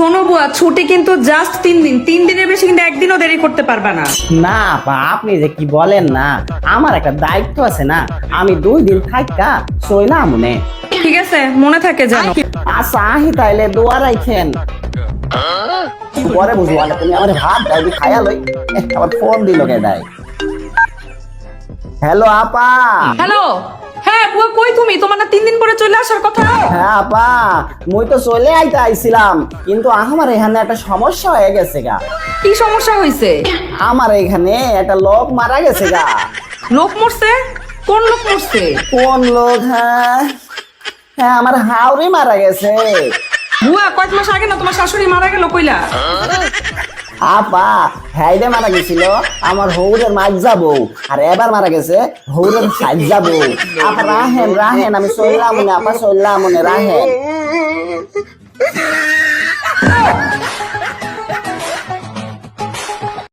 শোনো বুয়া, ছুটি কিন্তু জাস্ট 3 দিন। 3 দিনের বেশি কিন্তু একদিনও দেরি করতে পারবা না। না আপা, আপনি যে কি বলেন না, আমার একটা দায়িত্ব আছে না, আমি 2 দিন থাকা সইলাম মনে। ঠিক আছে, মনে থাকে জানো। আচ্ছা আহি তাইলে দোয়া রাখেন, পরে বুঝবো। আগে তুমি আমার ভাত দাইবি খায়া লই। আবার ফোন দিল কে দেয়। হ্যালো আপা। হ্যালো। হ্যাঁ বুয়া, কই তুমি? তোমার না 3 দিন পরে চলে আসার কথা। হ্যাঁ আপা, মুই তো চলে আইতে আইছিলাম, কিন্তু আমার এখানে একটা সমস্যা হয়ে গেছে গা। কি সমস্যা হয়েছে? আমার এখানে একটা লোক মারা গেছে গা। লোক মরছে? কোন লোক মরছে? কোন লোক? হ্যাঁ হ্যাঁ, আমার হাওড়ি মারা গেছে। বুয়া, কয়েক মাস আগে না তোমার শাশুড়ি মারা গেল, কইলা? আপা, হাইডে মারা গেছিল আমার হৌরের মাছ যাবো, আর এবার মারা গেছে হৌরের সাইজ যাবো। আপা রাহেন রাহেন, আমি চললাম মনে, আপা চললাম মনে, রাহেন।